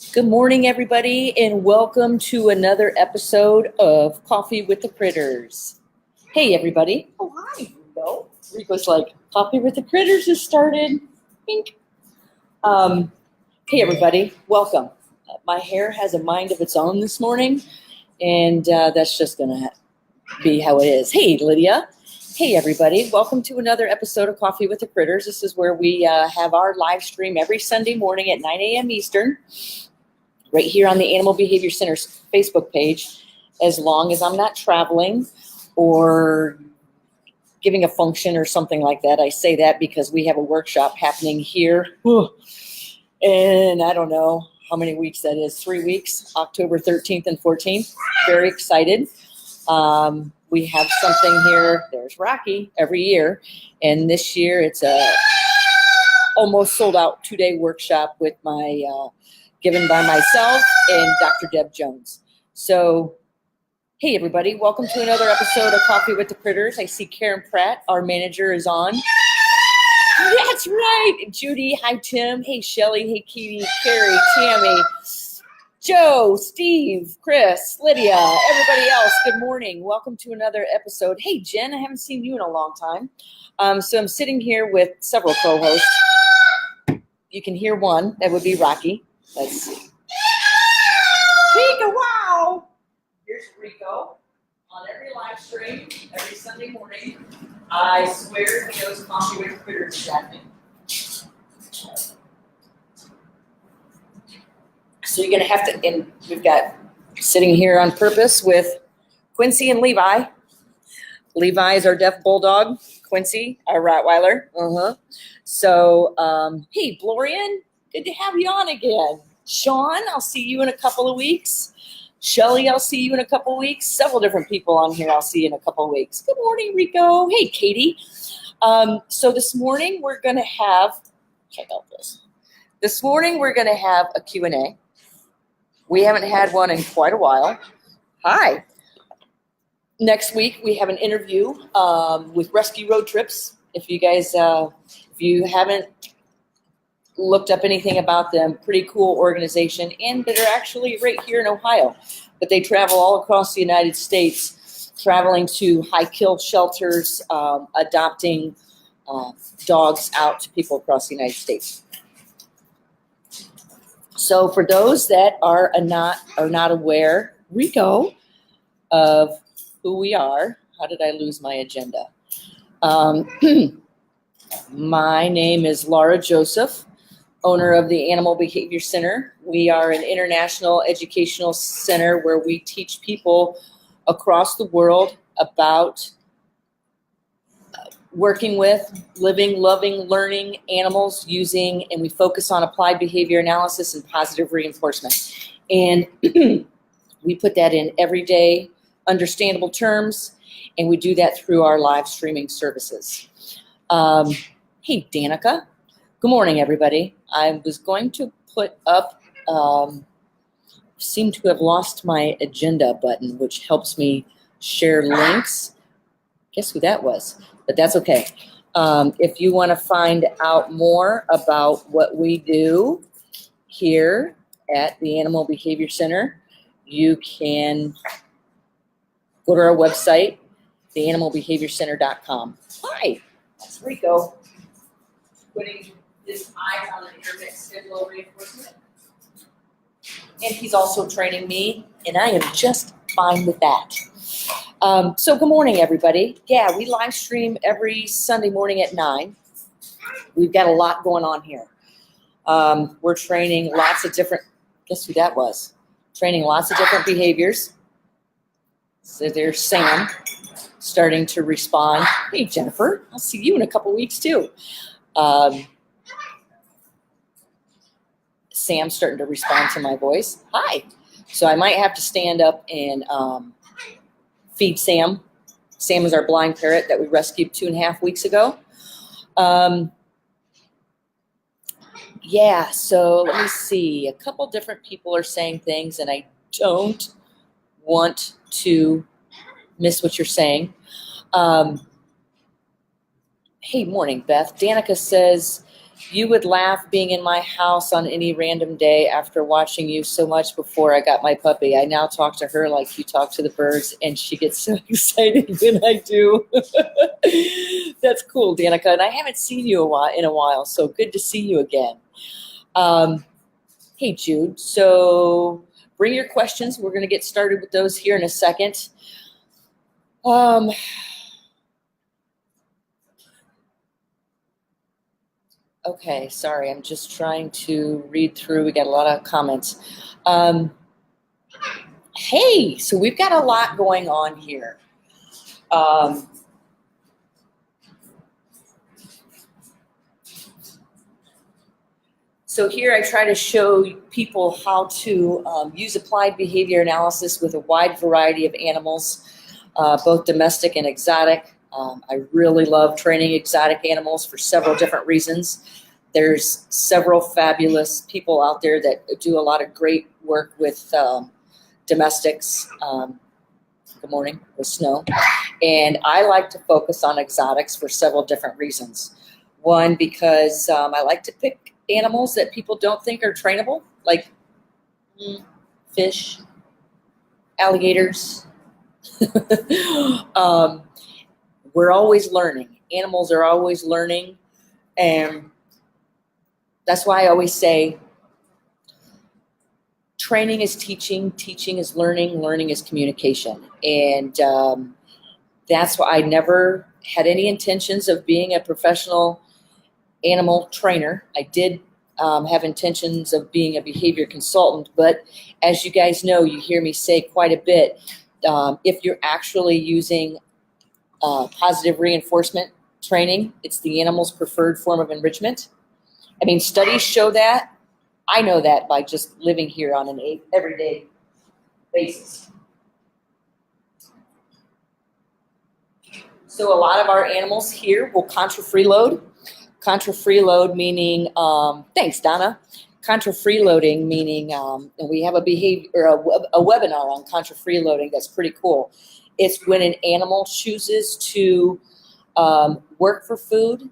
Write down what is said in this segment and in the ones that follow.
Good morning, everybody, and welcome to another episode of Coffee with the Critters. Hey, everybody. Oh, hi, Rico. Rico's like, Coffee with the Critters has started. Pink. Hey, everybody. Welcome. My hair has a mind of its own this morning, and that's just going to be how it is. Hey, Lydia. Hey, everybody. Welcome to another episode of Coffee with the Critters. This is where we have our live stream every Sunday morning at 9 a.m. Eastern. Right here on the Animal Behavior Center's Facebook page, as long as I'm not traveling or giving a function or something like that. I say that because we have a workshop happening here. And I don't know how many weeks that is, 3 weeks, October 13th and 14th. Very excited. We have something here. There's Rocky every year. And this year it's a almost sold out 2-day workshop with my given by myself and Dr. Deb Jones. So, hey, everybody. Welcome to another episode of Coffee with the Critters. I see Karen Pratt, our manager, is on. That's right. Judy. Hi, Tim. Hey, Shelly. Hey, Katie, Carrie, Tammy, Joe, Steve, Chris, Lydia, everybody else. Good morning. Welcome to another episode. Hey, Jen. I haven't seen you in a long time. So I'm sitting here with several co-hosts. You can hear one. That would be Rocky. Let's see. Rico, wow! Here's Rico on every live stream, every Sunday morning. I swear he knows Coffee with Critters exactly. So you're going to have to, and we've got sitting here on purpose with Quincy and Levi. Levi is our deaf bulldog. Quincy, our Rottweiler. So, hey, Blorian. Good to have you on again. Sean, I'll see you in a couple of weeks. Shelly, I'll see you in a couple of weeks. Several different people on here I'll see in a couple of weeks. Good morning, Rico. Hey, Katie. So this morning we're going to have, check out this. This morning we're going to have a Q&A. We haven't had one in quite a while. Hi. Next week we have an interview with Rescue Road Trips. If you guys, if you haven't looked up anything about them, pretty cool organization, and that are actually right here in Ohio. But they travel all across the United States, traveling to high kill shelters, adopting dogs out to people across the United States. So for those that are not aware, Rico, of who we are, how did I lose my agenda? My name is Laura Joseph, owner of the Animal Behavior Center. We are an international educational center where we teach people across the world about working with, living, loving, learning animals using, and we focus on applied behavior analysis and positive reinforcement. And we put that in everyday, understandable terms, and we do that through our live streaming services. Hey, Danica. Good morning, everybody. I was going to put up, seem to have lost my agenda button, which helps me share links. Guess who that was? But that's okay. If you want to find out more about what we do here at the Animal Behavior Center, you can go to our website, theanimalbehaviorcenter.com. Hi, that's Rico. Putting his eyes on the intermittent schedule reinforcement. And he's also training me, and I am just fine with that. So good morning, everybody. Yeah, we live stream every Sunday morning at 9. We've got a lot going on here. We're training lots of different, guess who that was? Training lots of different behaviors. So there's Sam starting to respond. Hey, Jennifer, I'll see you in a couple weeks too. Sam's starting to respond to my voice. Hi. So I might have to stand up and feed Sam. Sam is our blind parrot that we rescued 2.5 weeks ago. Yeah, so let me see. A couple different people are saying things, and I don't want to miss what you're saying. Hey, morning, Beth. Danica says You would laugh being in my house on any random day after watching you so much before I got my puppy. I now talk to her like you talk to the birds, and she gets so excited when I do. That's cool, Danica. And I haven't seen you in a while, so good to see you again. Hey, Jude. So bring your questions. We're going to get started with those here in a second. Okay, sorry. I'm just trying to read through. We got a lot of comments. Hey, so we've got a lot going on here. So here I try to show people how to use applied behavior analysis with a wide variety of animals, both domestic and exotic. I really love training exotic animals for several different reasons. There's several fabulous people out there that do a lot of great work with domestics. Good morning, with Snow. And I like to focus on exotics for several different reasons. One, because I like to pick animals that people don't think are trainable, like fish, alligators. We're always learning. Animals are always learning. And that's why I always say training is teaching, teaching is learning, learning is communication. And that's why I never had any intentions of being a professional animal trainer. I did have intentions of being a behavior consultant, but as you guys know, you hear me say quite a bit, if you're actually using positive reinforcement training, it's the animal's preferred form of enrichment. I mean, studies show that. I know that by just living here on an everyday basis. So a lot of our animals here will contra freeload. Contra freeload meaning, thanks, Donna. Contra freeloading meaning, and we have a webinar on contra freeloading that's pretty cool. It's when an animal chooses to work for food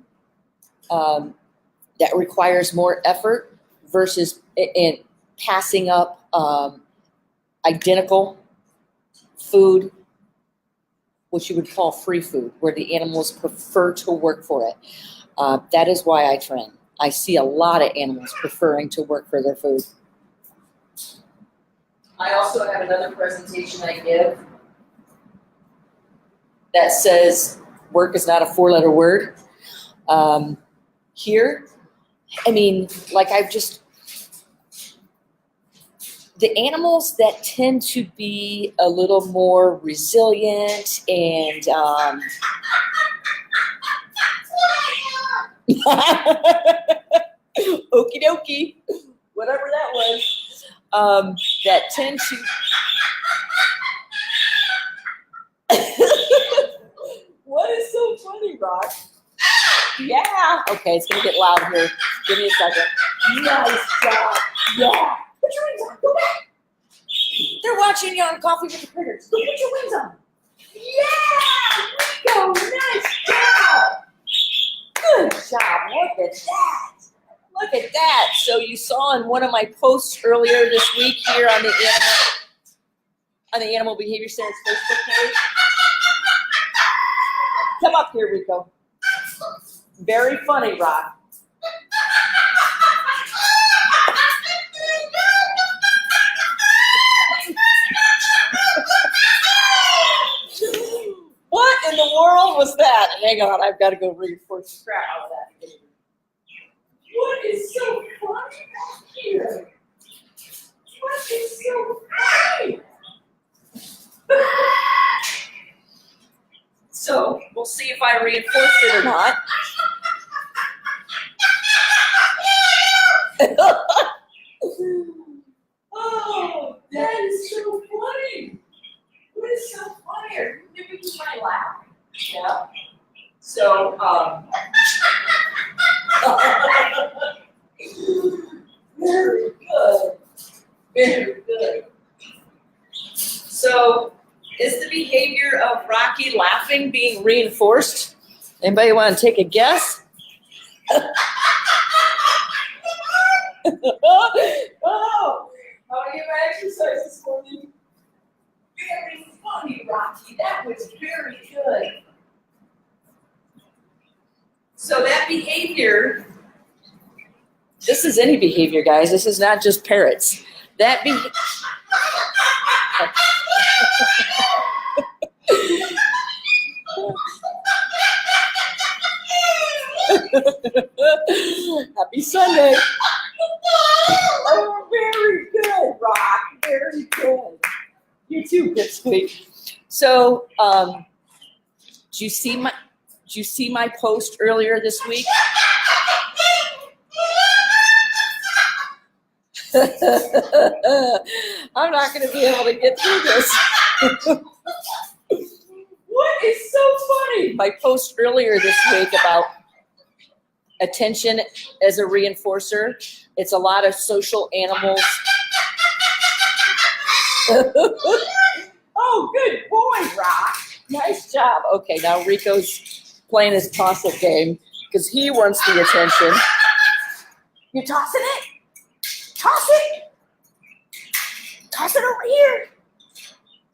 that requires more effort versus in passing up identical food, which you would call free food, where the animals prefer to work for it. That is why I train. I see a lot of animals preferring to work for their food. I also have another presentation I give that says work is not a four-letter word. Here, I mean, like the animals that tend to be a little more resilient and okie dokie, whatever that was, that tend to what is so funny, Rock? Yeah. Okay, it's gonna get loud here. Give me a second. Nice job. Yeah. Put your wings on. Go back. They're watching you on Coffee with the Critters. Go put your wings on. Yeah. Rico, nice job. Good job. Look at that. Look at that. So you saw in one of my posts earlier this week here on the Animal Behavior Center's Facebook page. Come up here, Rico. Very funny, Rock. What in the world was that? Hang on, I've got to go reinforce the crap out of that. What is so funny back here? What is so funny? So we'll see if I reinforced it or not. Oh, that is so funny. What is so funny? Are you giving me my laugh? Yeah. So, very good. Very good. So, is the behavior of Rocky laughing being reinforced? Anybody want to take a guess? Oh, how are you exercise this morning? Very funny, Rocky. That was very good. So that behavior, this is any behavior, guys. This is not just parrots. That behavior. Happy Sunday. Oh, very good, Rock. Very good. You too, Pipsqueak. So, did you see my post earlier this week? I'm not going to be able to get through this. What is so funny? My post earlier this week about attention as a reinforcer. It's a lot of social animals. Oh, good boy, Rock. Nice job. Okay, now Rico's playing his toss-up game because he wants the attention. You tossing it? Toss it. Toss it over here.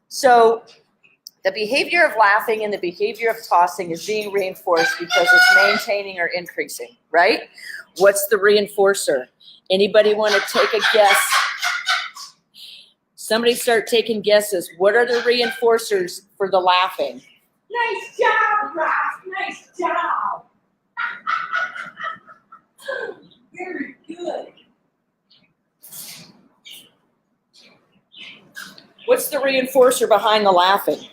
So the behavior of laughing and the behavior of tossing is being reinforced because it's maintaining or increasing, right? What's the reinforcer? Anybody want to take a guess? Somebody start taking guesses. What are the reinforcers for the laughing? Nice job, Ross. Nice job. Very good. What's the reinforcer behind the laughing?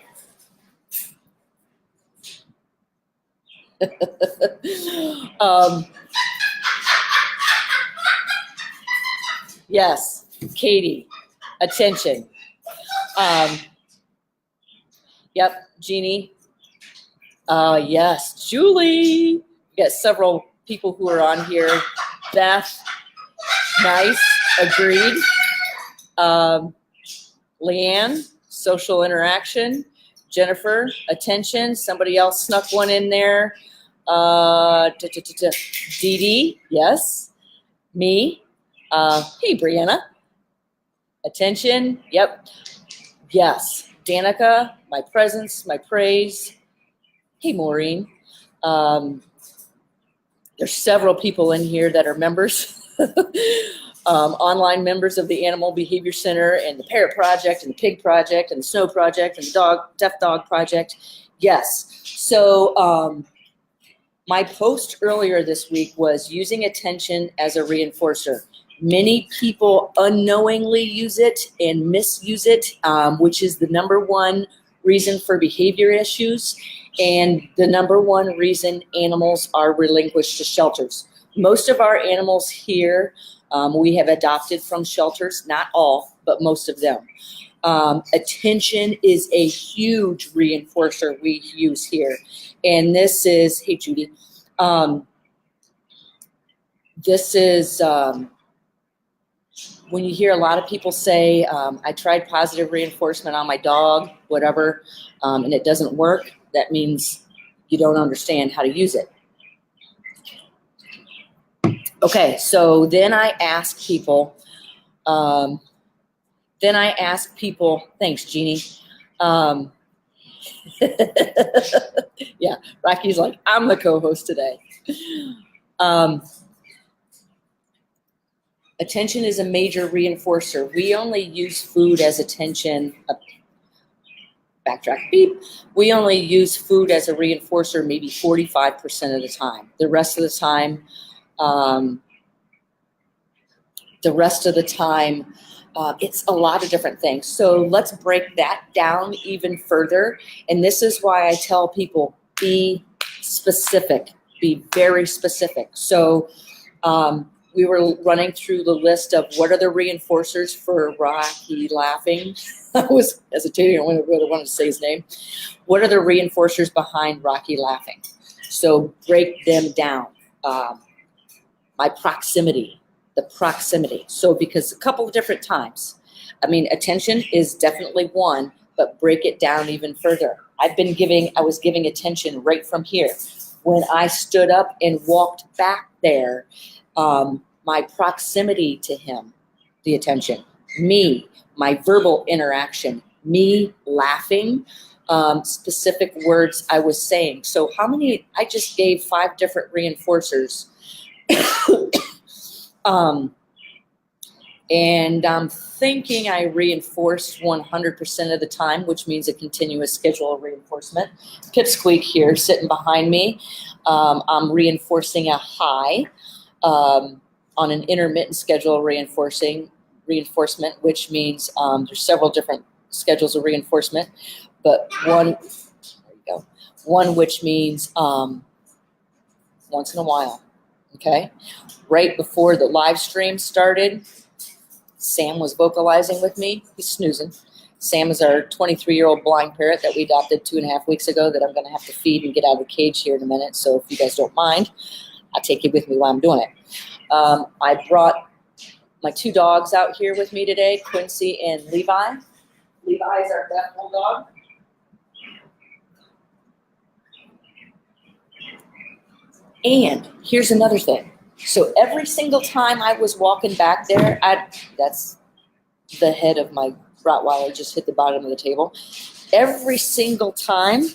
Yes, Katie, attention. Yep, Jeannie. Yes, Julie. We got several people who are on here. Beth, nice, agreed. Leanne, social interaction. Jennifer, attention. Somebody else snuck one in there. Dee Dee, yes. Me. Hey, Brianna. Attention, yep. Yes. Danica, my presence, my praise. Hey, Maureen. There's several people in here that are members. Online members of the Animal Behavior Center and the Parrot Project and the Pig Project and the Snow Project and the Deaf Dog Project. Yes. So my post earlier this week was using attention as a reinforcer. Many people unknowingly use it and misuse it, which is the number one reason for behavior issues and the number one reason animals are relinquished to shelters. Most of our animals here we have adopted from shelters, not all, but most of them. Attention is a huge reinforcer we use here. And this is, hey Judy, this is when you hear a lot of people say, I tried positive reinforcement on my dog, whatever, and it doesn't work, that means you don't understand how to use it. Okay, so then I ask people, thanks, Jeannie. Yeah, Rocky's like, I'm the co-host today. Attention is a major reinforcer. We only use food as attention. Backtrack, beep. We only use food as a reinforcer maybe 45% of the time. The rest of the time, it's a lot of different things. So let's break that down even further. And this is why I tell people, be specific, be very specific. So we were running through the list of what are the reinforcers for Rocky laughing. I was hesitating, I really wanted to say his name. What are the reinforcers behind Rocky laughing? So break them down. My proximity. The proximity. So because a couple of different times, I mean, attention is definitely one, but break it down even further. I was giving attention right from here. When I stood up and walked back there, my proximity to him, the attention, me, my verbal interaction, me laughing, specific words I was saying. So how many, I just gave 5 different reinforcers. And I'm thinking I reinforced 100% of the time, which means a continuous schedule of reinforcement. Pipsqueak here sitting behind me. I'm reinforcing a high on an intermittent schedule of reinforcement, which means there's several different schedules of reinforcement, but one which means once in a while, okay? Right before the live stream started, Sam was vocalizing with me. He's snoozing. Sam is our 23-year-old blind parrot that we adopted 2.5 weeks ago that I'm going to have to feed and get out of the cage here in a minute. So if you guys don't mind, I'll take you with me while I'm doing it. I brought my 2 dogs out here with me today, Quincy and Levi. Levi is our deaf bulldog. And here's another thing. So every single time I was walking back there, that's the head of my Rottweiler just hit the bottom of the table. Every single time,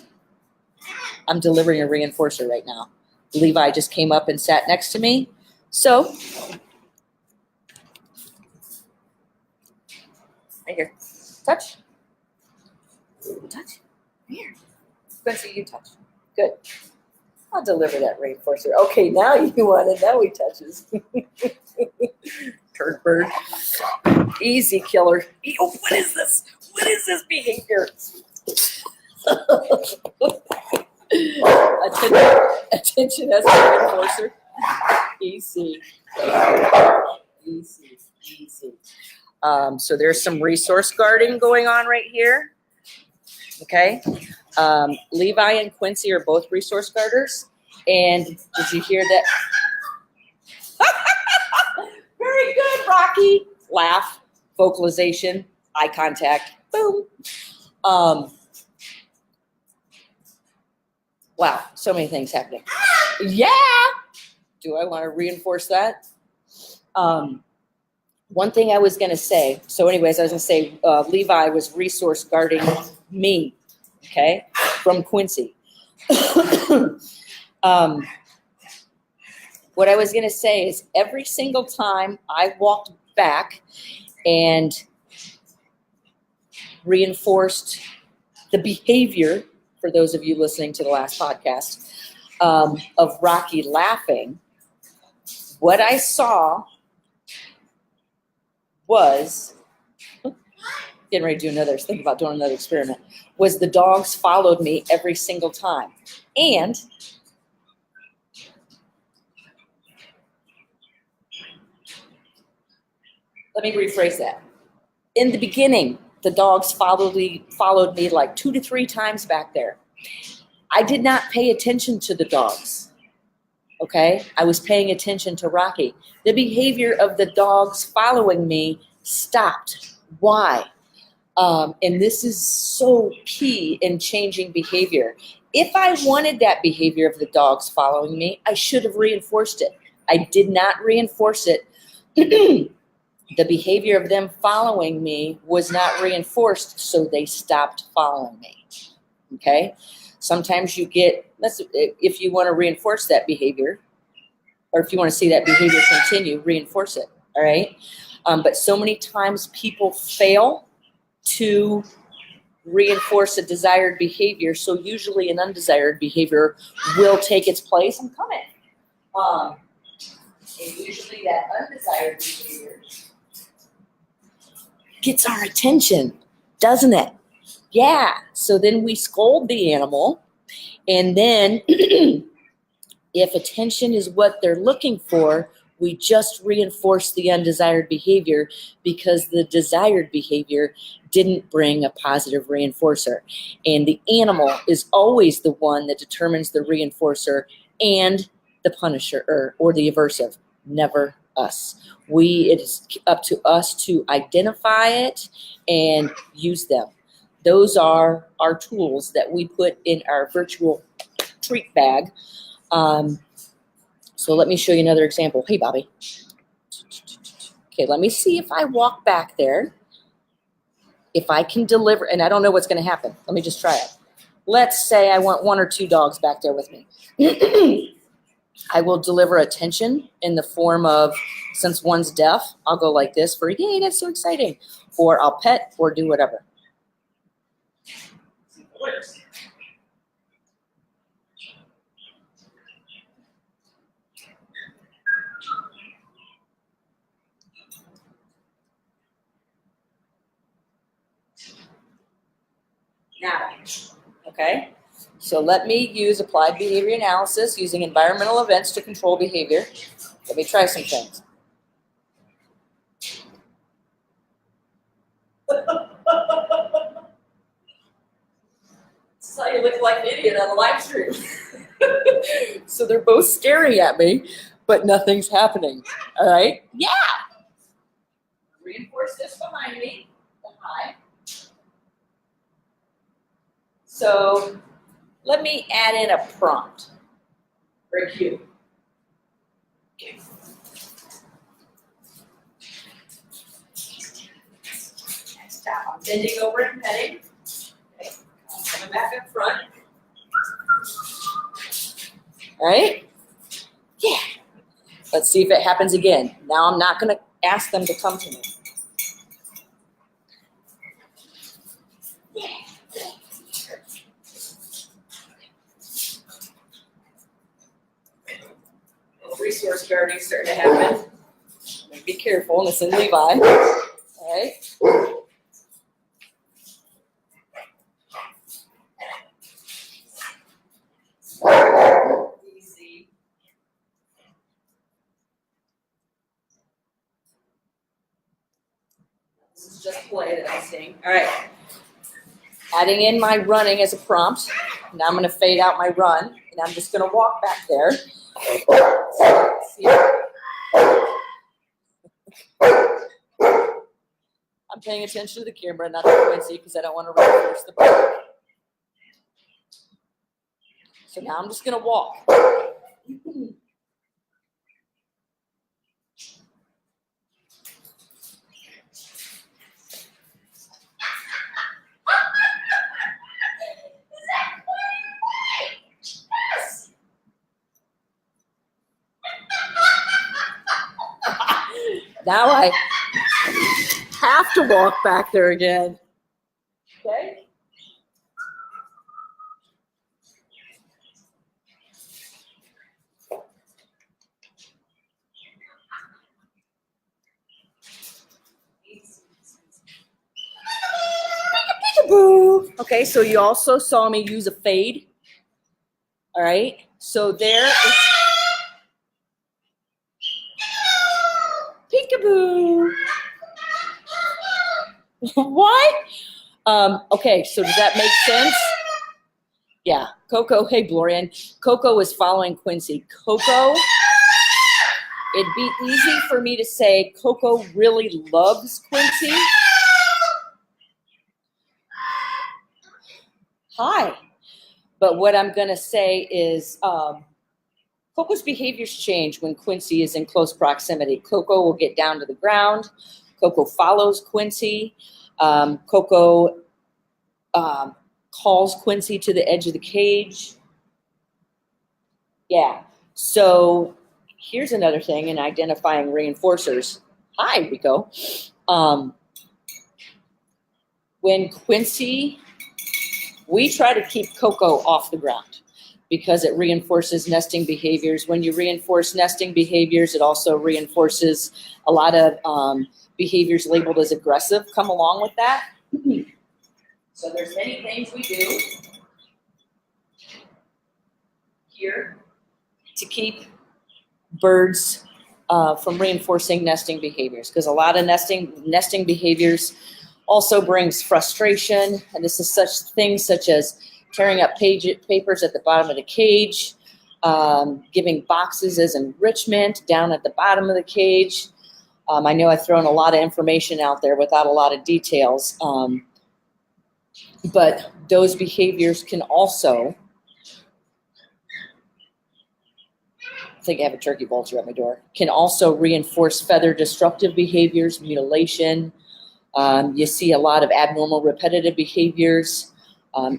I'm delivering a reinforcer right now. Levi just came up and sat next to me. So, right here, touch. Touch. Here. Quincy, you touch. Good. I'll deliver that reinforcer. Okay, now you want it. Now he touches. Turd bird. Easy killer. Oh, what is this? What is this behavior? Attention as a reinforcer. Easy. Easy. Easy. So there's some resource guarding going on right here. Okay. Levi and Quincy are both resource guarders. And did you hear that? Very good, Rocky. Laugh, vocalization, eye contact, boom. Wow, so many things happening. Yeah. Do I want to reinforce that? One thing I was going to say, so anyways, I was going to say Levi was resource guarding me, okay, from Quincy. What I was going to say is every single time I walked back and reinforced the behavior, for those of you listening to the last podcast, of Rocky laughing, what I saw was, getting ready to do another, think about doing another experiment, was the dogs followed me every single time. And let me rephrase that. In the beginning, the dogs followed me like 2 to 3 times back there. I did not pay attention to the dogs, okay? I was paying attention to Rocky. The behavior of the dogs following me stopped. Why? And this is so key in changing behavior. If I wanted that behavior of the dogs following me, I should have reinforced it. I did not reinforce it. The behavior of them following me was not reinforced, so they stopped following me, okay? Sometimes you get, if you want to reinforce that behavior, or if you want to see that behavior continue, reinforce it, all right? But so many times people fail to reinforce a desired behavior, so usually an undesired behavior will take its place. I'm coming. And usually that undesired behavior gets our attention, doesn't it? Yeah. So then we scold the animal, and then if attention is what they're looking for, we just reinforce the undesired behavior because the desired behavior didn't bring a positive reinforcer. And the animal is always the one that determines the reinforcer and the punisher or the aversive, never us. It is up to us to identify it and use them. Those are our tools that we put in our virtual treat bag. So let me show you another example. Hey, Bobby. Okay, let me see if I walk back there. If I can deliver, and I don't know what's going to happen. Let me just try it. Let's say I want 1 or 2 dogs back there with me. I will deliver attention in the form of, since one's deaf, I'll go like this for, yay, that's so exciting. Or I'll pet or do whatever. Now, okay, so let me use applied behavior analysis using environmental events to control behavior. Let me try some things. This is how you look like an idiot on the live stream. So they're both staring at me, but nothing's happening. All right? Yeah. Reinforce this behind me. Hi. So let me add in a prompt or a cue. Okay. Next time, I'm bending over and petting. Okay. I'm coming back up front. All right? Yeah. Let's see if it happens again. Now I'm not going to ask them to come to me. Yeah. Resource guarding starting to happen. Be careful, and it's in Levi. All right. Easy. This is just play that I'm seeing. All right. Adding in my running as a prompt. Now I'm going to fade out my run, and I'm just going to walk back there. I'm paying attention to the camera, not to Quincy, because I don't want to reinforce the break. So now I'm just going to walk. Now I have to walk back there again. Okay? Okay, so you also saw me use a fade. All right, so there is peekaboo. What? Okay, so does that make sense? Yeah, Coco, hey, Glorian. Coco is following Quincy. Coco, it'd be easy for me to say Coco really loves Quincy. Hi. But what I'm going to say is Coco's behaviors change when Quincy is in close proximity. Coco will get down to the ground. Coco follows Quincy. Coco calls Quincy to the edge of the cage. Yeah. So here's another thing in identifying reinforcers. Hi, Rico. When Quincy, we try to keep Coco off the ground because it reinforces nesting behaviors. When you reinforce nesting behaviors, it also reinforces a lot of behaviors labeled as aggressive come along with that. So there's many things we do here to keep birds from reinforcing nesting behaviors, because a lot of nesting behaviors also brings frustration, and this is such things such as tearing up papers at the bottom of the cage, giving boxes as enrichment down at the bottom of the cage. I know I've thrown a lot of information out there without a lot of details, but those behaviors can also think I have a turkey vulture at my door. Can also reinforce feather destructive behaviors, mutilation. You see a lot of abnormal repetitive behaviors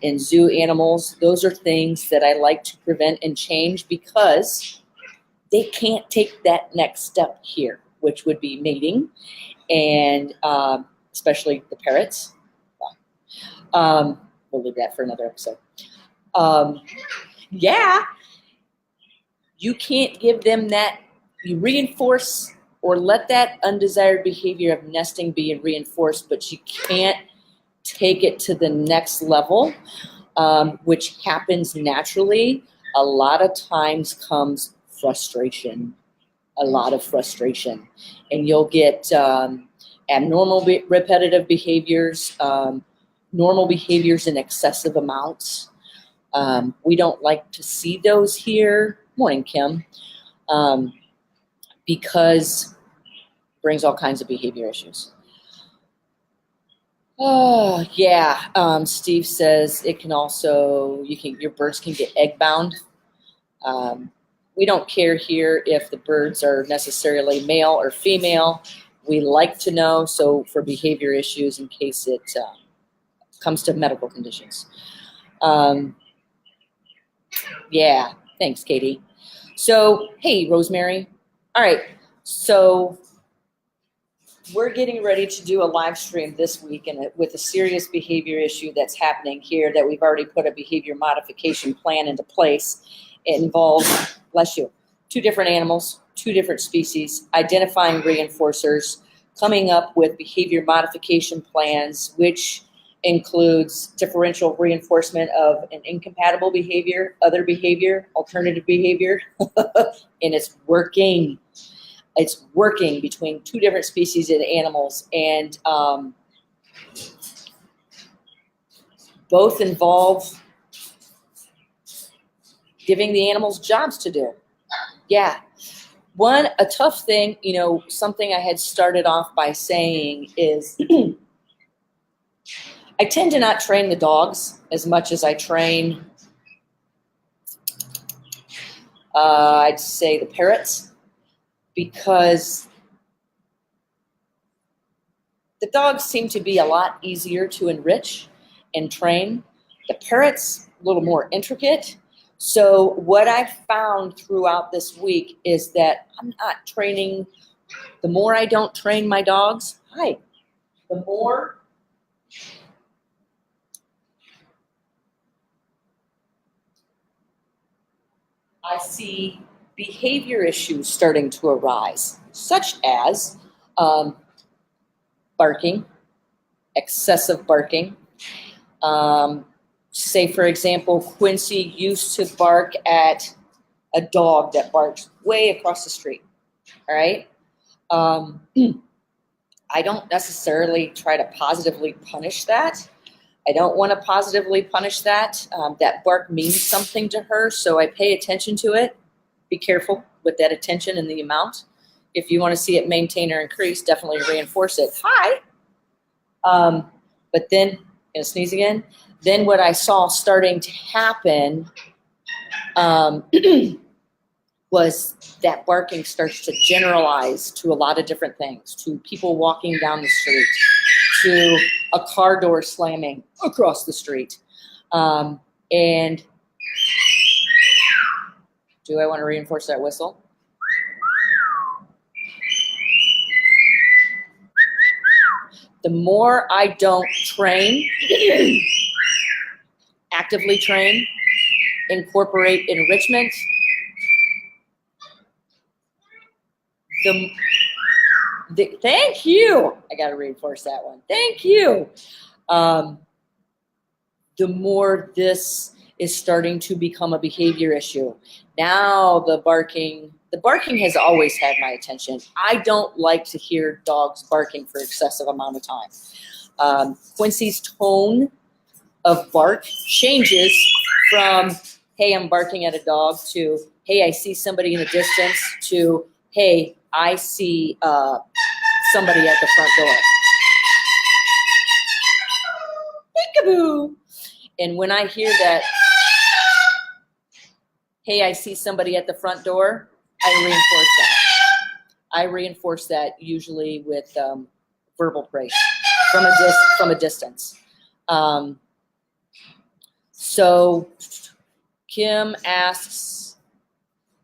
in zoo animals. Those are things that I like to prevent and change because they can't take that next step here, which would be mating, and especially the parrots. We'll leave that for another episode. Yeah, you can't give them that. You reinforce or let that undesired behavior of nesting be reinforced, but you can't take it to the next level, which happens naturally. A lot of times comes frustration, a lot of frustration. And you'll get abnormal repetitive behaviors, normal behaviors in excessive amounts. We don't like to see those here. Morning, Kim. Because it brings all kinds of behavior issues. Oh, yeah. Steve says it can also, your birds can get egg bound. We don't care here if the birds are necessarily male or female. We like to know, so for behavior issues in case it comes to medical conditions. Yeah, thanks, Katie. So, hey, Rosemary. All right, so we're getting ready to do a live stream this week and with a serious behavior issue that's happening here that we've already put a behavior modification plan into place. It involves, bless you, 2 different animals, 2 different species, identifying reinforcers, coming up with behavior modification plans, which includes differential reinforcement of an incompatible behavior, other behavior, alternative behavior, and it's working. It's working between 2 different species of animals, and both involve giving the animals jobs to do. Yeah. A tough thing, something I had started off by saying is I tend to not train the dogs as much as I train, I'd say, the parrots, because the dogs seem to be a lot easier to enrich and train. The parrots, a little more intricate. So what I found throughout this week is that I'm not training, the more I don't train my dogs, the more I see behavior issues starting to arise, such as barking, excessive barking. Say, for example, Quincy used to bark at a dog that barks way across the street, all right? I don't necessarily try to positively punish that. I don't want to positively punish that. That bark means something to her, so I pay attention to it. Be careful with that attention and the amount. If you want to see it maintain or increase, definitely reinforce it. Hi. But then, gonna sneeze again. Then what I saw starting to happen was that barking starts to generalize to a lot of different things, to people walking down the street, to a car door slamming across the street. And do I want to reinforce that whistle? The more I don't train, actively train, incorporate enrichment, thank you. I got to reinforce that one. Thank you. The more this is starting to become a behavior issue. Now the barking has always had my attention. I don't like to hear dogs barking for excessive amount of time. Quincy's tone of bark changes from, hey, I'm barking at a dog, to, hey, I see somebody in the distance, to, hey, I see somebody at the front door. Peekaboo. And when I hear that, hey, I see somebody at the front door, reinforce that. I reinforce that usually with verbal praise from a distance. So Kim asks,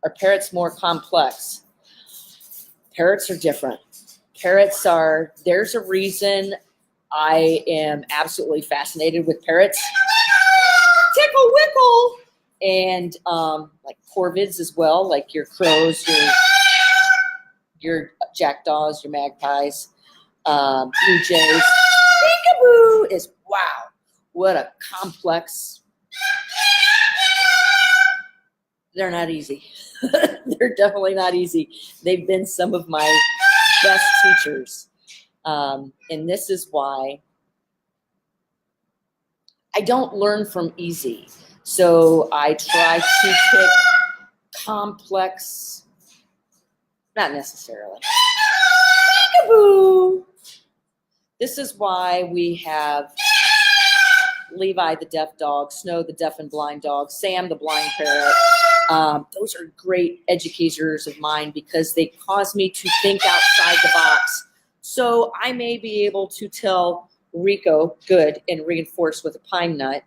are parrots more complex? Parrots are different. There's a reason I am absolutely fascinated with parrots. Tickle wickle! And like corvids as well, like your crows, your jackdaws, your magpies, blue jays. Peekaboo is, wow, what a complex. They're not easy. They're definitely not easy. They've been some of my best teachers. And this is why I don't learn from easy. So I try to pick complex, not necessarily. Peekaboo! This is why we have Levi the deaf dog, Snow the deaf and blind dog, Sam the blind parrot. Those are great educators of mine because they cause me to think outside the box. So I may be able to tell Rico good and reinforce with a pine nut.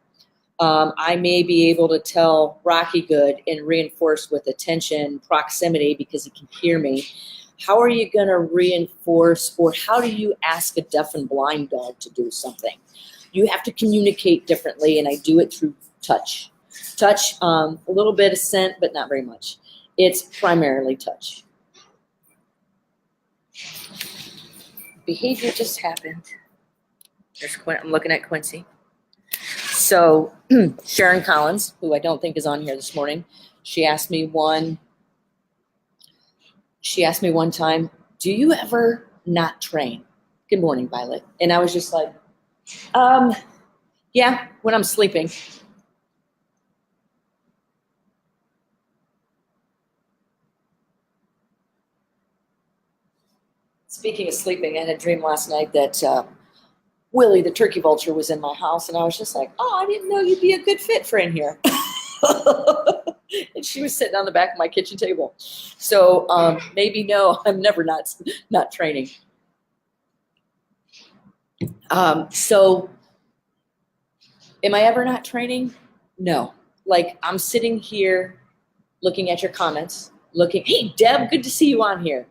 I may be able to tell Rocky good and reinforce with attention, proximity, because he can hear me. How are you going to reinforce, or how do you ask a deaf and blind dog to do something? You have to communicate differently, and I do it through touch. Touch, a little bit of scent, but not very much. It's primarily touch. Behavior just happened. I'm looking at Quincy. So Sharon Collins, who I don't think is on here this morning, she asked me one time, do you ever not train? Good morning, Violet. And I was just like, yeah, when I'm sleeping. Speaking of sleeping, I had a dream last night that Willie, the turkey vulture, was in my house, and I was just like, oh, I didn't know you'd be a good fit for in here. And she was sitting on the back of my kitchen table. So maybe no, I'm never not training. So am I ever not training? No. Like, I'm sitting here looking at your comments, hey, Deb, good to see you on here.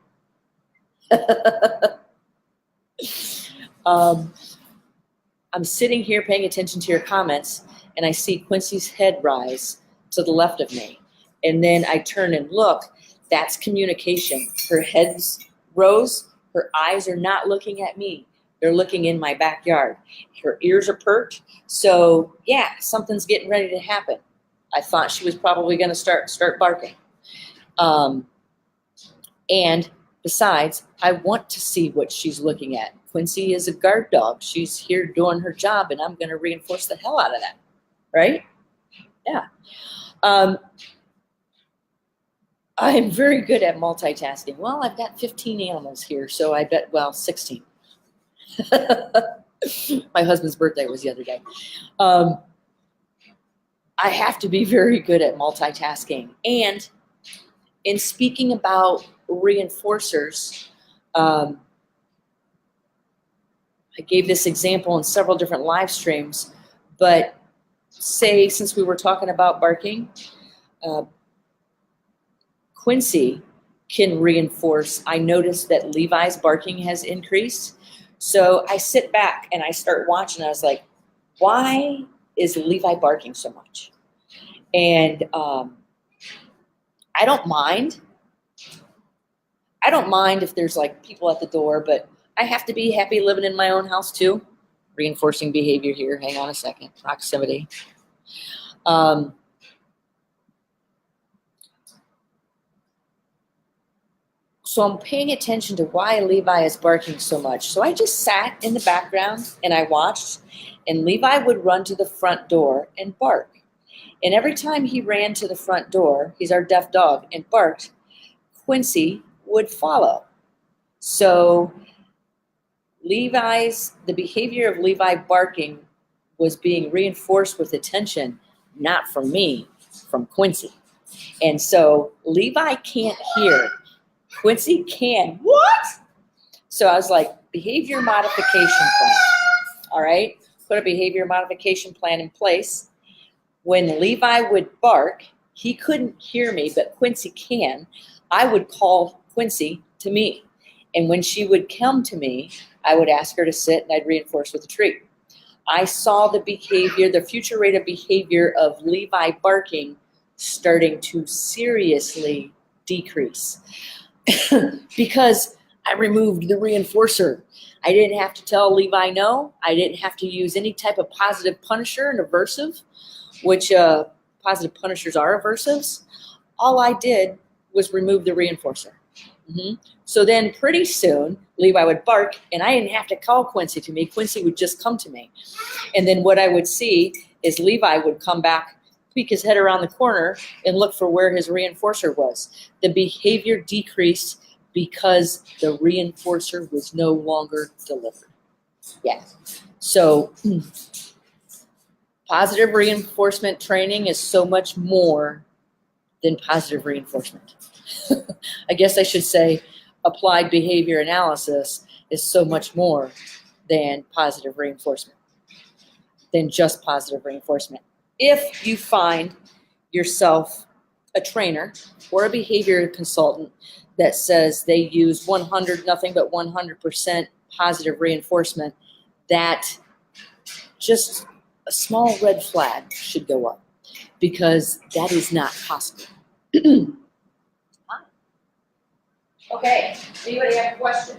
I'm sitting here paying attention to your comments, and I see Quincy's head rise to the left of me. And then I turn and look. That's communication. Her head's rose. Her eyes are not looking at me. They're looking in my backyard. Her ears are perked. So, yeah, something's getting ready to happen. I thought she was probably going to start barking. And besides, I want to see what she's looking at. Quincy is a guard dog. She's here doing her job, and I'm going to reinforce the hell out of that. Right? Yeah. I'm very good at multitasking. Well, I've got 15 animals here, so I bet, 16. My husband's birthday was the other day. I have to be very good at multitasking. And in speaking about reinforcers, I gave this example in several different live streams, but say, since we were talking about barking, Quincy can reinforce. I noticed that Levi's barking has increased. So I sit back and I start watching. I was like, why is Levi barking so much? And I don't mind. I don't mind if there's like people at the door, but I have to be happy living in my own house too. Reinforcing behavior here. Hang on a second. Proximity. So I'm paying attention to why Levi is barking so much. So I just sat in the background and I watched, and Levi would run to the front door and bark. And every time he ran to the front door, he's our deaf dog, and barked, Quincy would follow. So the behavior of Levi barking was being reinforced with attention, not from me, from Quincy. And so Levi can't hear. Quincy can. What? So I was like, behavior modification plan. All right. Put a behavior modification plan in place. When Levi would bark, he couldn't hear me, but Quincy can. I would call Quincy to me. And when she would come to me, I would ask her to sit and I'd reinforce with a treat. I saw the behavior, the future rate of behavior of Levi barking starting to seriously decrease because I removed the reinforcer. I didn't have to tell Levi no. I didn't have to use any type of positive punisher and aversive, which positive punishers are aversives. All I did was remove the reinforcer. So then pretty soon, Levi would bark, and I didn't have to call Quincy to me. Quincy would just come to me. And then what I would see is Levi would come back, peek his head around the corner, and look for where his reinforcer was. The behavior decreased because the reinforcer was no longer delivered. Yeah. So positive reinforcement training is so much more than positive reinforcement. I guess I should say applied behavior analysis is so much more than positive reinforcement, than just positive reinforcement. If you find yourself a trainer or a behavior consultant that says they use nothing but 100% positive reinforcement, that just a small red flag should go up, because that is not possible. Okay, anybody have a question?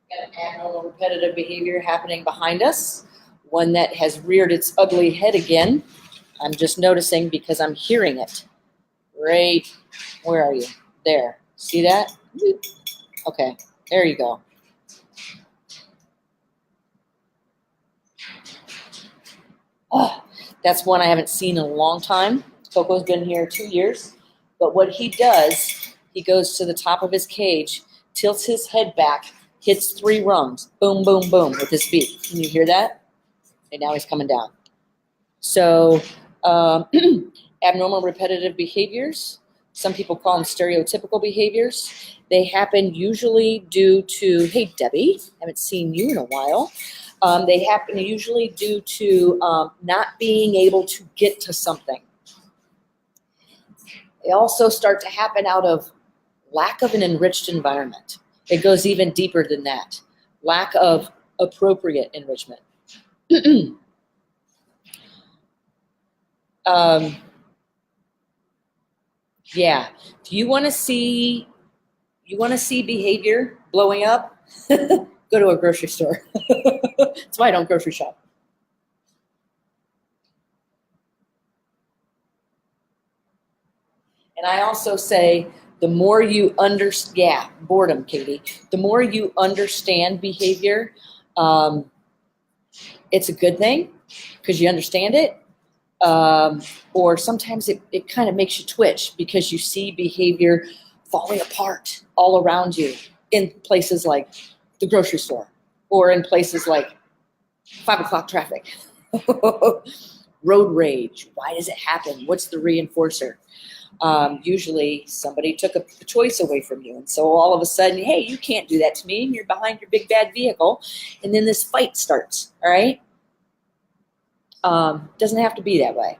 Got an abnormal repetitive behavior happening behind us, one that has reared its ugly head again. I'm just noticing because I'm hearing it. Right, where are you? There, see that? Okay, there you go. Oh, that's one I haven't seen in a long time. Coco's been here 2 years, but what he does, he goes to the top of his cage, tilts his head back, hits 3 rungs, boom, boom, boom, with his beak. Can you hear that? And now he's coming down. So abnormal repetitive behaviors, some people call them stereotypical behaviors. They happen usually due to, hey, Debbie, haven't seen you in a while. They happen usually due to not being able to get to something. They also start to happen out of lack of an enriched environment. It goes even deeper than that. Lack of appropriate enrichment. Yeah. Do you want to see behavior blowing up? Go to a grocery store. That's why I don't grocery shop. And I also say, the more you understand, boredom, Katie, the more you understand behavior, it's a good thing because you understand it. Or sometimes it kind of makes you twitch because you see behavior falling apart all around you in places like the grocery store or in places like 5 o'clock traffic. Road rage. Why does it happen? What's the reinforcer? Usually somebody took a choice away from you. And so all of a sudden, hey, you can't do that to me. And you're behind your big bad vehicle. And then this fight starts. All right. Doesn't have to be that way.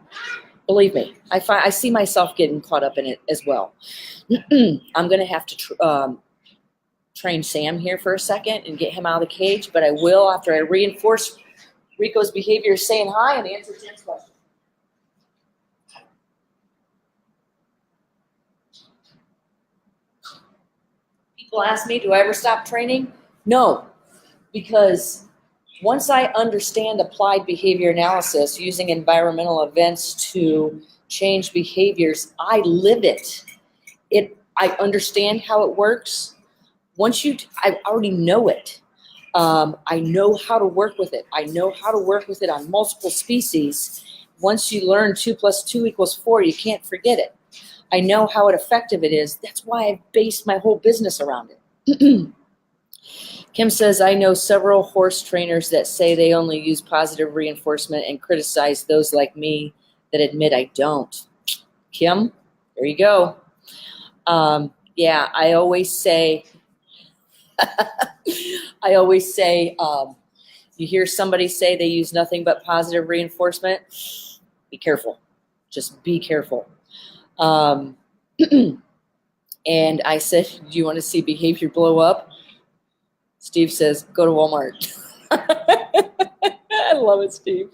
Believe me, I see myself getting caught up in it as well. I'm going to have to train Sam here for a second and get him out of the cage, but I will after I reinforce Rico's behavior, saying hi and answer Tim's question. People ask me, do I ever stop training? No, because once I understand applied behavior analysis using environmental events to change behaviors, I live it. I understand how it works. I already know it. I know how to work with it. I know how to work with it on multiple species. Once you learn 2 + 2 = 4, you can't forget it. I know how effective it is. That's why I've based my whole business around it. Kim says, I know several horse trainers that say they only use positive reinforcement and criticize those like me that admit I don't. Kim, there you go. Yeah, I always say, you hear somebody say they use nothing but positive reinforcement, be careful. Just be careful. And I said, do you want to see behavior blow up? Steve says, go to Walmart. I love it, Steve.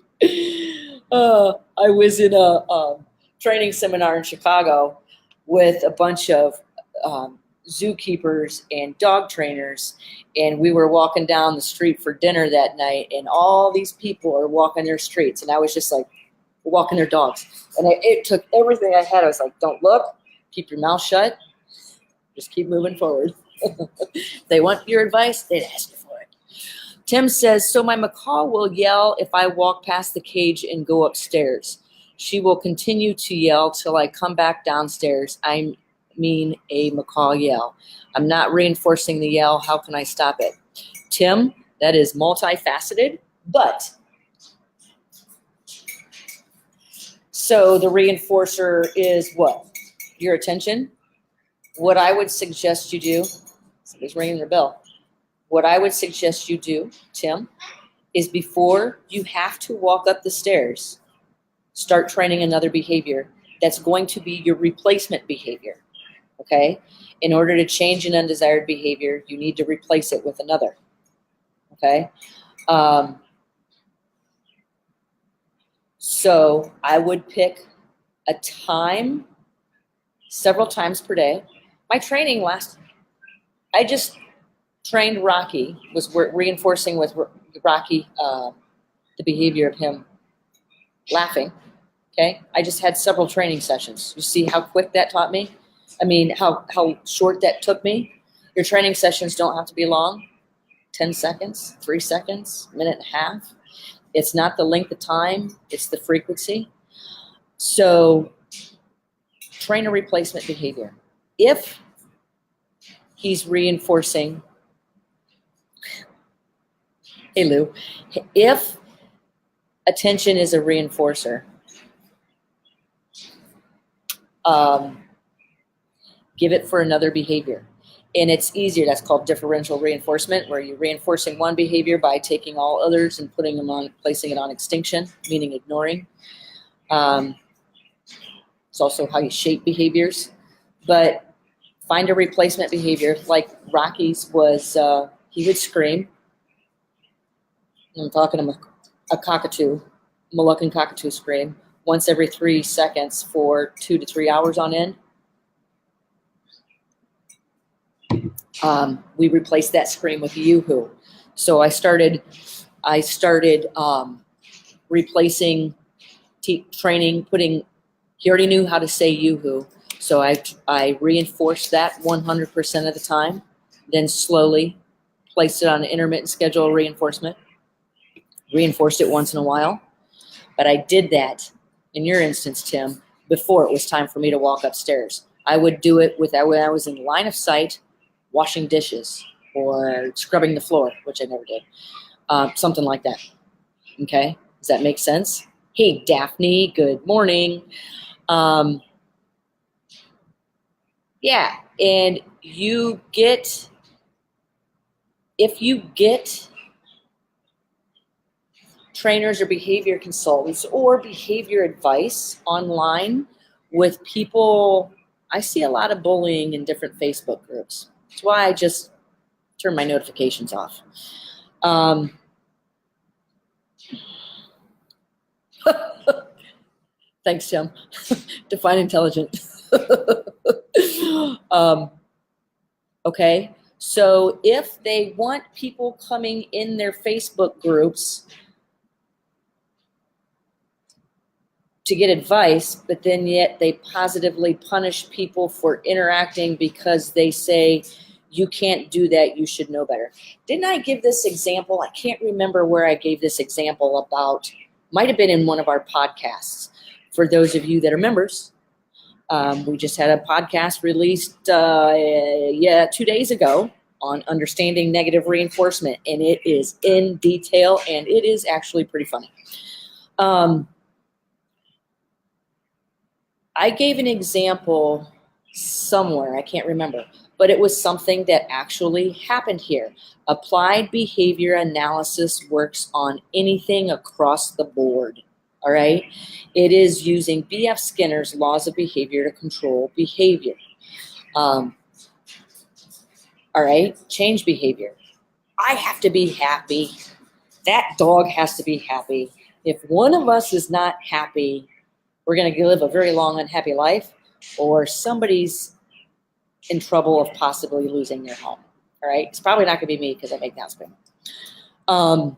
I was in a training seminar in Chicago with a bunch of zookeepers and dog trainers, and we were walking down the street for dinner that night, and all these people are walking their streets, and I was just like, walking their dogs. And it took everything I had. I was like, don't look, keep your mouth shut, just keep moving forward. If they want your advice, they'd ask you for it. Tim says, so my macaw will yell if I walk past the cage and go upstairs. She will continue to yell till I come back downstairs. I mean a macaw yell. I'm not reinforcing the yell. How can I stop it? Tim, that is multifaceted, but so the reinforcer is what? Your attention. What I would suggest you do, somebody's ringing their bell. What I would suggest you do, Tim, is before you have to walk up the stairs, start training another behavior that's going to be your replacement behavior, okay? In order to change an undesired behavior, you need to replace it with another, okay? So I would pick a time several times per day. My training I just trained Rocky, was reinforcing with Rocky the behavior of him laughing, okay? I just had several training sessions. You see how quick that taught me? I mean, how short that took me? Your training sessions don't have to be long. 10 seconds, 3 seconds, minute and a half. It's not the length of time, it's the frequency. So train a replacement behavior. If he's reinforcing, hey Lou, if attention is a reinforcer, give it for another behavior. And it's easier. That's called differential reinforcement, where you're reinforcing one behavior by taking all others and placing it on extinction, meaning ignoring. It's also how you shape behaviors. But find a replacement behavior. Like Rocky's was, he would scream. I'm talking about a cockatoo, Moluccan cockatoo scream, once every 3 seconds for 2 to 3 hours on end. We replaced that scream with yoo-hoo. So I started replacing training, he already knew how to say yoo-hoo. So I reinforced that 100% of the time, then slowly placed it on an intermittent schedule of reinforcement, reinforced it once in a while. But I did that, in your instance, Tim, before it was time for me to walk upstairs. I would do it when I was in line of sight, washing dishes or scrubbing the floor, which I never did. Something like that. Okay? Does that make sense? Hey, Daphne, good morning. Yeah, and if you get trainers or behavior consultants or behavior advice online with people, I see a lot of bullying in different Facebook groups. That's why I just turn my notifications off. Thanks, Tim. Define intelligent. Okay, so if they want people coming in their Facebook groups to get advice, but then yet they positively punish people for interacting because they say, you can't do that, you should know better. Didn't I give this example? I can't remember where I gave this example about, might have been in one of our podcasts. For those of you that are members, we just had a podcast released 2 days ago on understanding negative reinforcement, and it is in detail, and it is actually pretty funny. I gave an example somewhere, I can't remember, but it was something that actually happened here. Applied behavior analysis works on anything across the board, all right? It is using B.F. Skinner's laws of behavior to control behavior. All right, change behavior. I have to be happy. That dog has to be happy. If one of us is not happy, we're going to live a very long, unhappy life, or somebody's in trouble of possibly losing their home. All right, it's probably not going to be me because I make that spin. But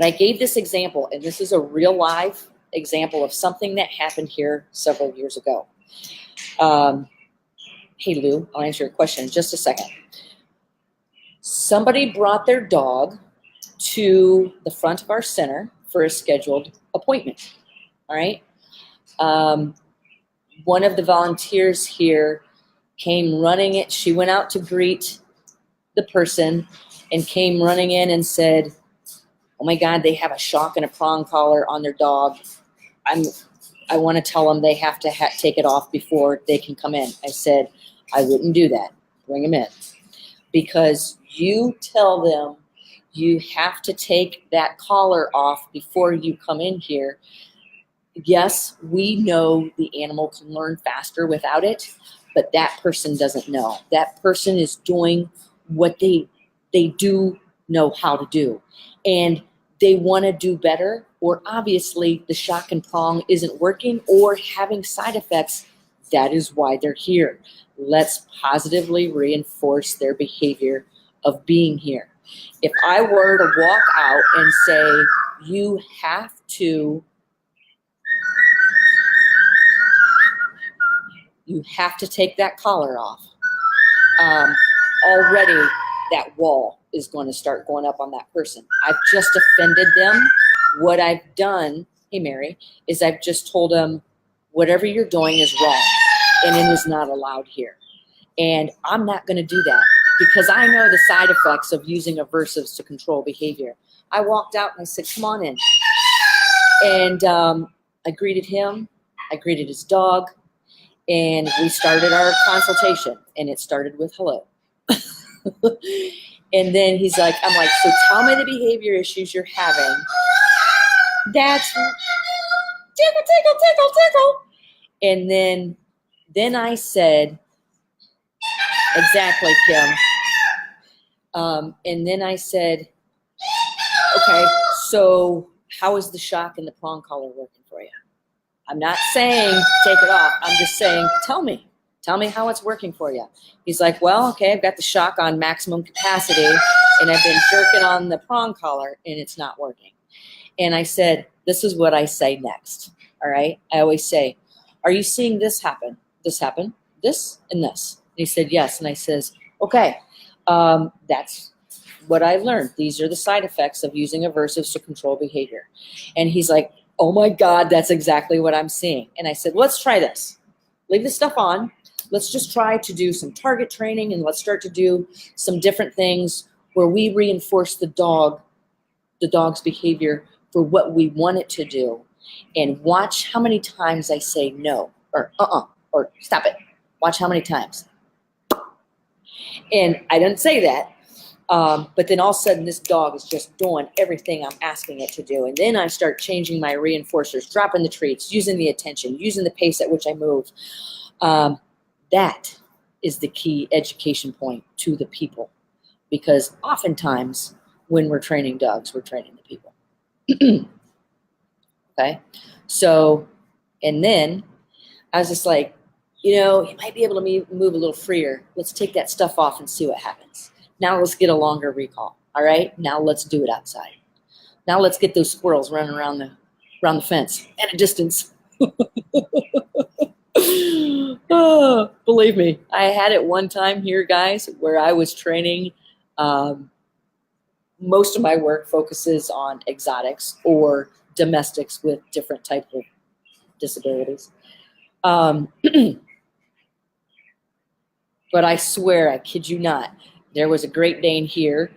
I gave this example, and this is a real live example of something that happened here several years ago. Hey, Lou, I'll answer your question in just a second. Somebody brought their dog to the front of our center for a scheduled appointment. All right. One of the volunteers here came running it. She went out to greet the person and came running in and said, "Oh my God, they have a shock and a prong collar on their dog. I want to tell them they have to take it off before they can come in." I said, "I wouldn't do that. Bring them in." Because you tell them you have to take that collar off before you come in here. Yes, we know the animal can learn faster without it, but that person doesn't know. That person is doing what they do know how to do. And they want to do better, or obviously the shock and prong isn't working or having side effects. That is why they're here. Let's positively reinforce their behavior of being here. If I were to walk out and say, you have to take that collar off, already that wall is going to start going up on that person. I've just offended them. What I've done, hey Mary, is I've just told them, whatever you're doing is wrong and it is not allowed here. And I'm not going to do that because I know the side effects of using aversives to control behavior. I walked out and I said, come on in. And I greeted him. I greeted his dog. And we started our consultation. And it started with hello. And then he's like, I'm like, so tell me the behavior issues you're having. That's tickle, tickle, tickle, tickle. And then I said, exactly, Kim. And then I said, okay, so how is the shock and the prong collar working for you? I'm not saying take it off. I'm just saying, tell me how it's working for you. He's like, well, okay, I've got the shock on maximum capacity and I've been jerking on the prong collar and it's not working. And I said, this is what I say next. All right. I always say, are you seeing this happen, this, and this? And he said, yes. And I says, okay, that's what I learned. These are the side effects of using aversives to control behavior. And he's like, oh my God, that's exactly what I'm seeing. And I said, let's try this. Leave this stuff on. Let's just try to do some target training and let's start to do some different things where we reinforce the dog's behavior for what we want it to do. And watch how many times I say no or or stop it. Watch how many times. And I didn't say that. But then all of a sudden this dog is just doing everything I'm asking it to do. And then I start changing my reinforcers, dropping the treats, using the attention, using the pace at which I move. That is the key education point to the people. Because oftentimes when we're training dogs, we're training the people. Okay? So, and then I was just like, you might be able to move a little freer. Let's take that stuff off and see what happens. Now let's get a longer recall. All right. Now let's do it outside. Now let's get those squirrels running around the fence at a distance. Oh, believe me, I had it one time here, guys, where I was training. Most of my work focuses on exotics or domestics with different types of disabilities. But I swear, I kid you not, There was a Great Dane here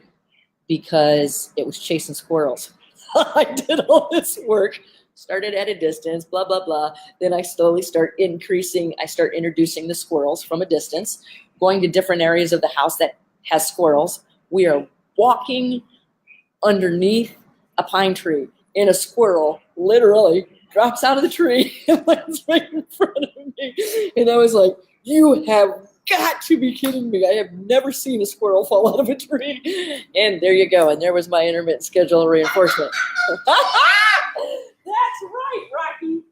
because it was chasing squirrels. I did all this work, started at a distance, blah, blah, blah. Then I slowly start introducing the squirrels from a distance, going to different areas of the house that has squirrels. We are walking underneath a pine tree, and a squirrel literally drops out of the tree and lands right in front of me. And I was like, you have got to be kidding me. I have never seen a squirrel fall out of a tree. And there you go. And there was my intermittent schedule reinforcement. That's right, Rocky.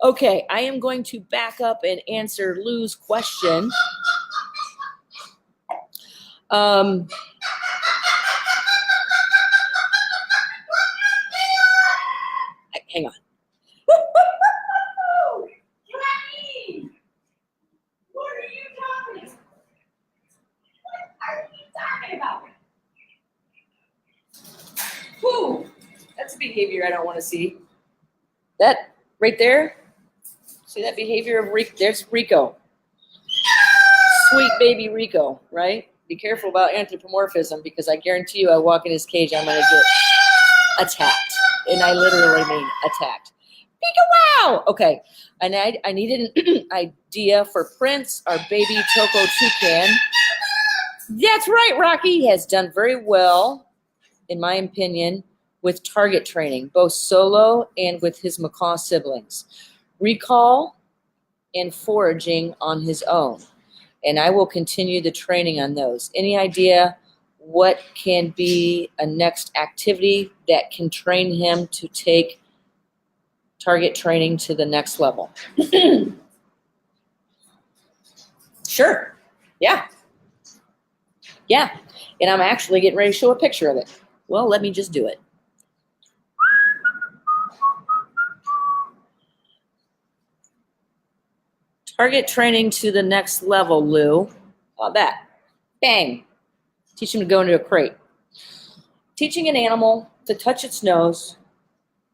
Okay, I am going to back up and answer Lou's question. Hang on. Rocky! What are you talking about? Whew, that's a behavior I don't want to see. That right there, see that behavior of Rico? There's Rico. Sweet baby Rico, right? Be careful about anthropomorphism because I guarantee you I walk in his cage, I'm going to get attacked. And I literally mean attacked. Pika-wow! Okay, and I needed an idea for Prince, our baby Toko Toucan. That's right, Rocky has done very well, in my opinion, with target training, both solo and with his macaw siblings. Recall and foraging on his own. And I will continue the training on those. Any idea what can be a next activity that can train him to take target training to the next level? Sure. Yeah. Yeah. And I'm actually getting ready to show a picture of it. Well, let me just do it. Target training to the next level, Lou. How about that? Bang. Teach him to go into a crate. Teaching an animal to touch its nose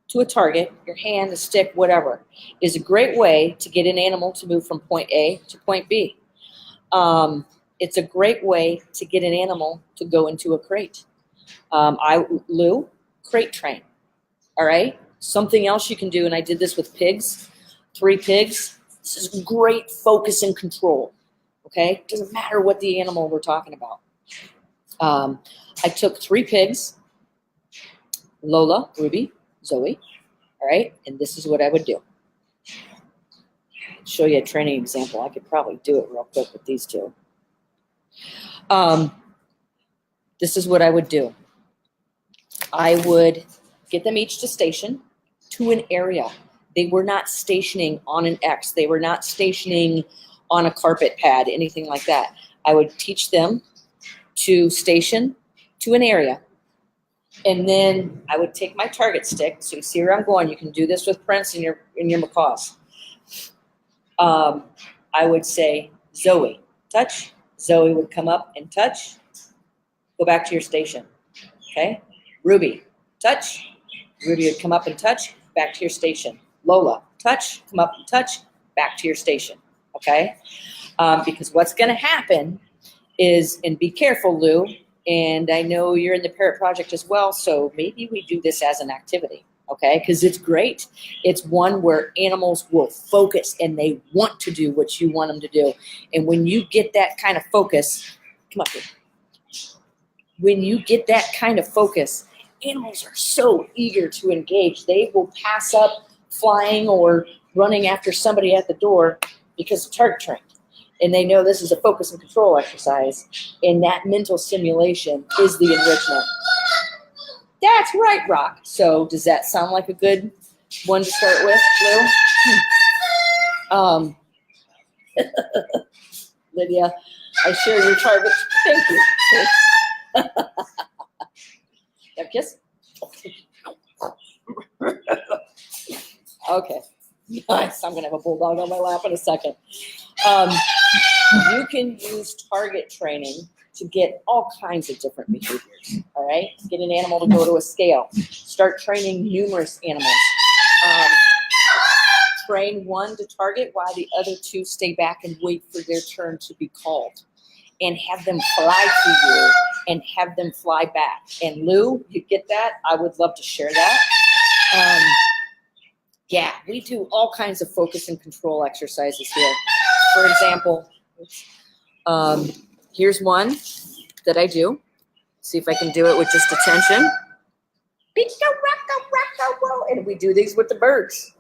to a target, your hand, a stick, whatever, is a great way to get an animal to move from point A to point B. It's a great way to get an animal to go into a crate. Lou, crate train. All right? Something else you can do, and I did this with pigs, 3 pigs. This is great focus and control. Okay? Doesn't matter what the animal we're talking about. I took 3 pigs, Lola, Ruby, Zoe, all right? And this is what I would do. Show you a training example. I could probably do it real quick with these 2. This is what I would do. I would get them each to station to an area. They were not stationing on an X. They were not stationing on a carpet pad, anything like that. I would teach them to station to an area. And then I would take my target stick. So you see where I'm going. You can do this with Prince and your macaws. I would say, Zoe, touch. Zoe would come up and touch. Go back to your station. Okay? Ruby, touch. Ruby would come up and touch. Back to your station. Lola, touch. Come up and touch. Back to your station. Okay? Because what's going to happen is, and be careful, Lou, and I know you're in the Parrot Project as well, so maybe we do this as an activity, okay? Because it's great. It's one where animals will focus and they want to do what you want them to do. And when you get that kind of focus, come up here. When you get that kind of focus, animals are so eager to engage. They will pass up flying or running after somebody at the door because of target training. And they know this is a focus and control exercise, and that mental stimulation is the enrichment. That's right, Rock. So does that sound like a good one to start with, Lou? Lydia, I share your target. Thank you. Got a kiss? Okay. Nice. I'm going to have a bulldog on my lap in a second. You can use target training to get all kinds of different behaviors, all right? Get an animal to go to a scale. Start training numerous animals. train one to target while the other two stay back and wait for their turn to be called. And have them fly to you and have them fly back. And Lou, you get that? I would love to share that. Yeah, we do all kinds of focus and control exercises here. For example, here's one that I do. See if I can do it with just attention. And we do these with the birds.